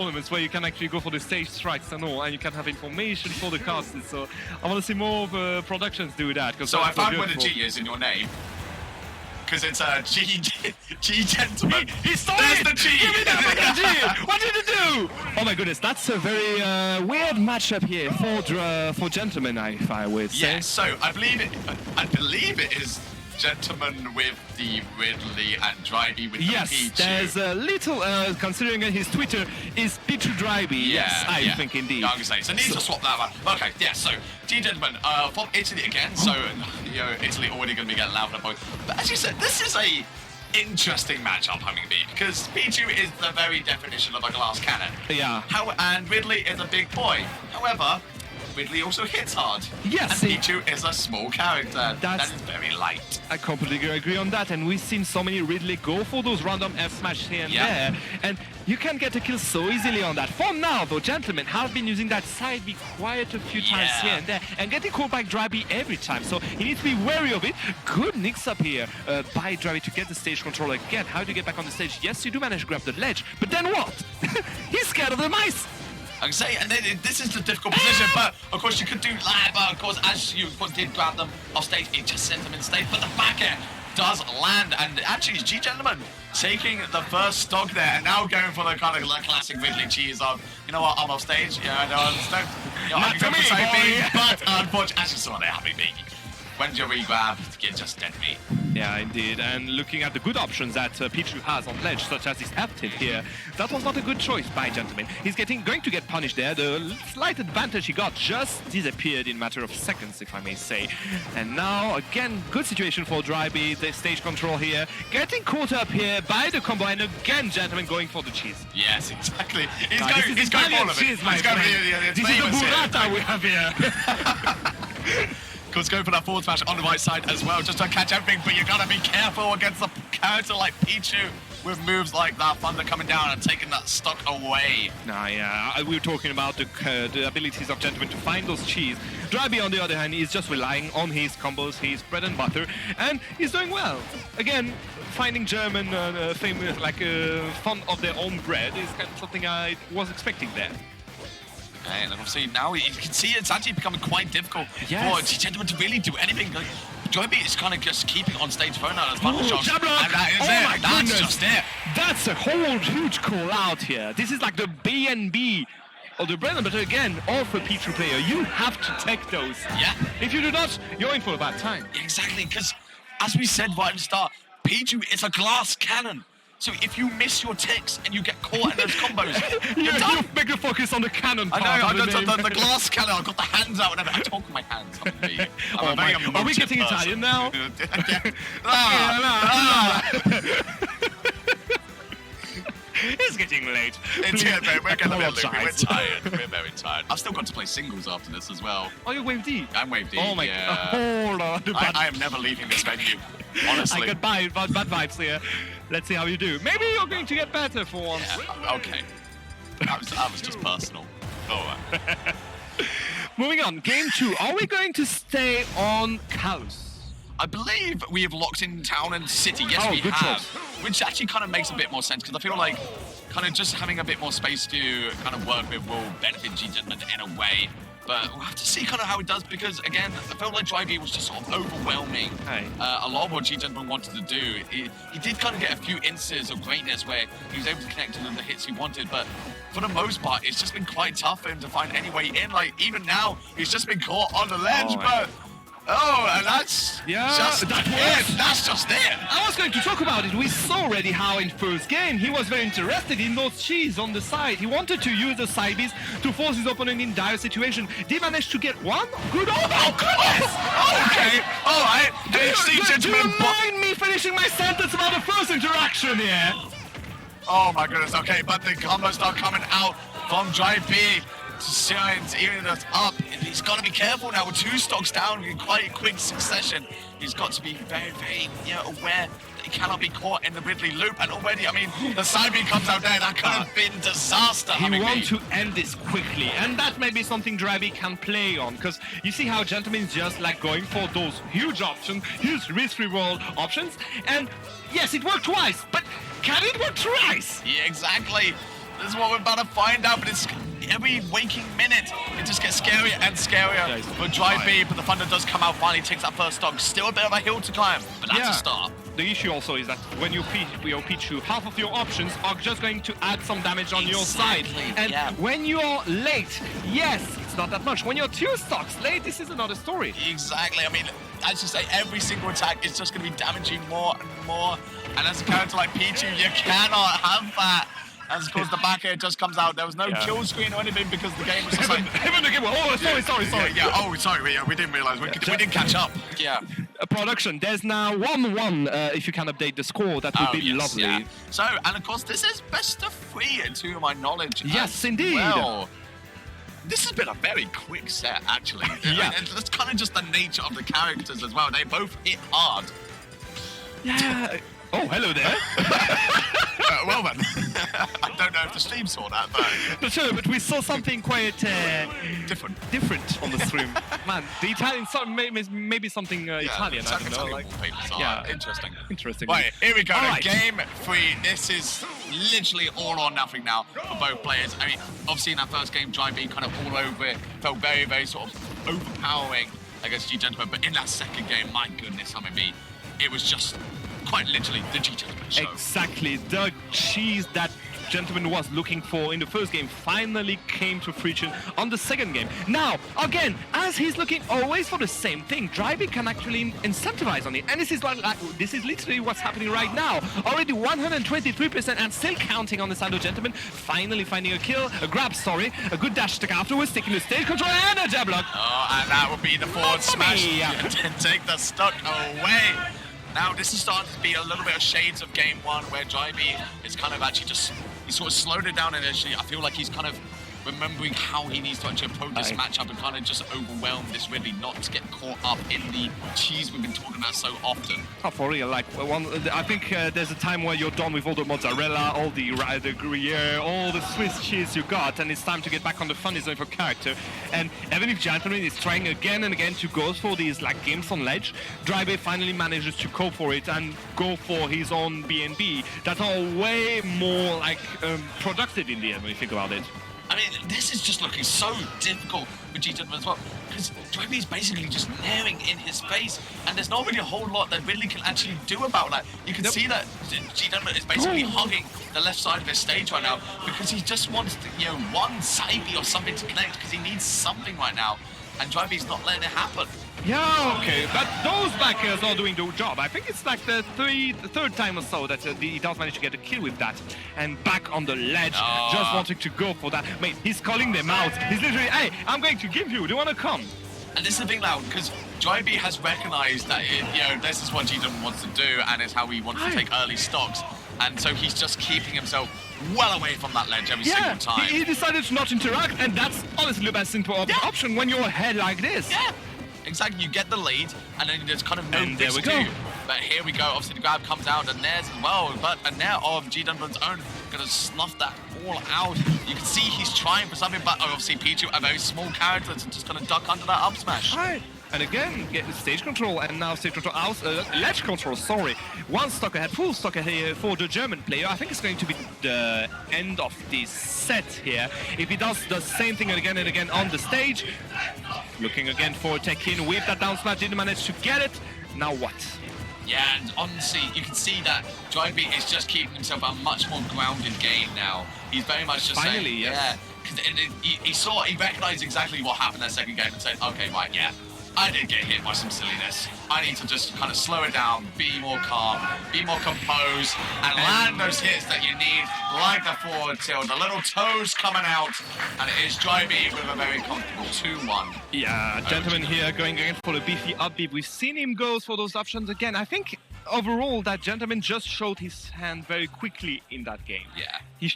tournaments where you can actually go for the stage strikes and all, and you can have information for the casters. So I want to see more of productions do that. So I found where the G is in your name. Because it's a G gentleman. He stole There's it! the G! Give me that G! What did you do? Oh my goodness, that's a very weird matchup here for gentlemen, if I would say. Yeah, so I believe it is gentleman with the Ridley and drybie with the Pichu. There's a little, considering his Twitter is Pichu drybie. Yes, I think indeed. Yeah, I'm gonna say, so need to swap that one. Okay, yeah, so G-gentlemen from Italy again, so you know, Italy already gonna be getting loud at both. But as you said, this is a interesting matchup, Hummingbee, because Pichu is the very definition of a glass cannon. Yeah. And Ridley is a big boy. However, Ridley also hits hard. Yes. And Pichu is a small character. That is very light. I completely agree on that, and we've seen so many Ridley go for those random F smash here and there, and you can get a kill so easily on that. For now, though, gentlemen have been using that side B quite a few times here and there, and getting caught by drybie every time, so he needs to be wary of it. Good mix up here by drybie to get the stage control again. How do you get back on the stage? Yes, you do manage to grab the ledge, but then what? He's scared of the mice! I can say, and this is the difficult position, but of course you could do that, but of course as you did grab them off stage, it just sent them in stage, but the back air does land, and actually G-gentlemen taking the first stock there, and now going for the kind of classic Ridley cheese of, you know what, I'm off stage, yeah, I know, I understand, you know, I can go for side B, but unfortunately, as you saw there, happy B. When you re-grab, you just dead meat. Yeah, indeed. And looking at the good options that Pichu has on ledge, such as his F-tip here, that was not a good choice by gentlemen. He's going to get punished there. The slight advantage he got just disappeared in a matter of seconds, if I may say. And now, again, good situation for drybie. The stage control here, getting caught up here by the combo, and again, gentlemen going for the cheese. Yes, exactly. He's going for all of it. He's going for this is the burrata we have here. Of course, going for that forward smash on the right side as well, just to catch everything, but you gotta be careful against a character like Pichu with moves like that, Thunder coming down and taking that stock away. Nah, yeah, we were talking about the abilities of gentlemen to find those cheese. drybie, on the other hand, is just relying on his combos, his bread and butter, and he's doing well. Again, finding German famous, fond of their own bread is kind of something I was expecting there. And obviously now you can see it's actually becoming quite difficult for G-gentlemen to really do anything. Like, drybie is kind of just keeping on stage for now. And that is it. That's just it. That's a whole huge call out here. This is like the B&B of the bread and butter again, all for Pichu player. You have to take those. Yeah. If you do not, you're in for a bad time. Exactly, because as we said right at the start, Pichu is a glass cannon. So if you miss your ticks and you get caught in those combos, you're done. You make the focus on the cannon part. I know, the glass cannon. I've got the hands out and everything. I talk with my hands. Are we getting Italian now? It's getting late. It's getting late. We're getting a bit late. We're tired. We're very tired. I've still got to play singles after this as well. Oh, you're wave D? I'm wave D. Oh my god. Hold on. I am never leaving this venue. Honestly. I get bad vibes here. Let's see how you do. Maybe you're going to get better for once. Yeah, okay. That was just personal. Oh. Moving on. Game 2. Are we going to stay on ICARUS? I believe we have locked in town and city. Yes, we have. Choice. Which actually kind of makes a bit more sense because I feel like kind of just having a bit more space to kind of work with will benefit G-gentlemen in a way. But we'll have to see kind of how it does because, again, I felt like drybie was just sort of overwhelming a lot of what G-gentlemen wanted to do. He did kind of get a few instances of greatness where he was able to connect to the hits he wanted, but for the most part, it's just been quite tough for him to find any way in. Like, even now, he's just been caught on the ledge, and that's just it. That's just it. I was going to talk about it. We saw already how in first game he was very interested in those cheese on the side. He wanted to use the side Bs to force his opponent in dire situation. Did he manage to get one? Good. Oh goodness! Okay, all right. Do you mind me finishing my sentence about the first interaction here? Oh my goodness. Okay, but the combos start coming out from drybie. Shines even us up. He's got to be careful now with 2 stocks down in quite a quick succession. He's got to be very, very aware that he cannot be caught in the Ridley loop. And already, I mean, the side B comes out there. That could have been disaster. He wants to end this quickly, and that may be something drybie can play on. Because you see how gentlemen is just like going for those huge options, huge risk-reward options. And yes, it worked twice, but can it work thrice? Yeah, exactly. This is what we're about to find out, but it's every waking minute, it just gets scarier and scarier. But drybie, but the Thunder does come out finally, takes that first stock. Still a bit of a hill to climb, but that's a start. The issue also is that when you Pichu, half of your options are just going to add some damage on your side. And when you're late, yes, it's not that much. When you're 2 stocks late, this is another story. Exactly. I mean, as you say, every single attack is just going to be damaging more and more. And as a character like Pichu, you cannot have that. As of course the back air just comes out. There was no kill screen or anything because the game was just like... Oh, sorry. Oh, sorry. We didn't realize. We didn't catch up. Yeah. Production, there's now 1-1. If you can update the score, that would be lovely. Yeah. So, and of course, this is best of 3 to my knowledge. Yes, indeed. Well, this has been a very quick set, actually. Yeah. And that's kind of just the nature of the characters as well. They both hit hard. Yeah. Oh, hello there. Well then, I don't know if the stream saw that, but... Sure, but we saw something quite different on the stream. Man, the Italian, maybe something Italian, I don't know. Like, interesting. Right, here we go. Right. Game 3. This is literally all or nothing now for both players. I mean, obviously in that first game, drybie kind of all over it, felt very, very sort of overpowering against ggentlemenn. But in that second game, my goodness, it was just quite literally the ggentlemenn show. Exactly. The cheese that ggentlemenn was looking for in the first game finally came to fruition on the second game. Now, again, as he's looking always for the same thing, drybie can actually incentivize on it. And this is literally what's happening right now. Already 123% and still counting on the side of ggentlemenn. Finally finding a kill, a grab, a good dash attack afterwards, taking the stage control and a jab block. Oh, and that would be the forward smash to take the stock away. Now, this is starting to be a little bit of shades of game 1, where drybie is kind of actually just, he sort of slowed it down initially. I feel like he's kind of remembering how he needs to actually approach this matchup and kind of just overwhelm this Ridley, not to get caught up in the cheese we've been talking about so often. Oh, for real, like, I think there's a time where you're done with all the mozzarella, all the Gruyere, all the Swiss cheese you got, and it's time to get back on the funny zone for character. And even if ggentlemenn is trying again and again to go for these like games on ledge, drybie finally manages to go for it and go for his own BNB that are way more like productive in the end when you think about it. I mean, this is just looking so difficult with ggentlemenn as well, because drybie is basically just naring in his face, and there's not really a whole lot that Ridley can actually do about that. You can see that ggentlemenn is basically hugging the left side of his stage right now, because he just wants to, one side B or something to connect, because he needs something right now, and drybie's not letting it happen. Yeah, okay, but those backers are doing the job. I think it's like the third time or so that he does manage to get a kill with that. And back on the ledge, just wanting to go for that. Mate, he's calling them out. He's literally, hey, I'm going to give you, do you want to come? And this is the thing now, because drybie has recognized that, this is what ggentlemenn wants to do, and it's how he wants to take early stocks. And so he's just keeping himself well away from that ledge every single time. He decided to not interact, and that's honestly the best simple option when you're ahead like this. Yeah. Exactly, you get the lead, and then there's kind of no there we go. But here we go, obviously the grab comes out, and there's as well, but a net of ggentlemenn's own, gonna snuff that all out. You can see he's trying for something, but obviously Pichu, a very small character, is just gonna duck under that up smash. Right. And again, get the stage control, and now stage control out, ledge control, sorry. One stock ahead, full stock ahead for the German player. I think it's going to be the end of this set here. If he does the same thing again and again on the stage, looking again for a tech-in with that down smash, didn't manage to get it. Now what? Yeah, and honestly, you can see that drybie is just keeping himself a much more grounded game now. He's very much just saying, he recognized exactly what happened that second game and said, okay, right, I did get hit by some silliness. I need to just kind of slow it down, be more calm, be more composed, and land those hits that you need, like the forward tilt, the little toes coming out, and it is drybie with a very comfortable 2-1. Yeah, ggentlemenn here going again for the beefy up beat. We've seen him go for those options again. I think overall that ggentlemenn just showed his hand very quickly in that game. Yeah. He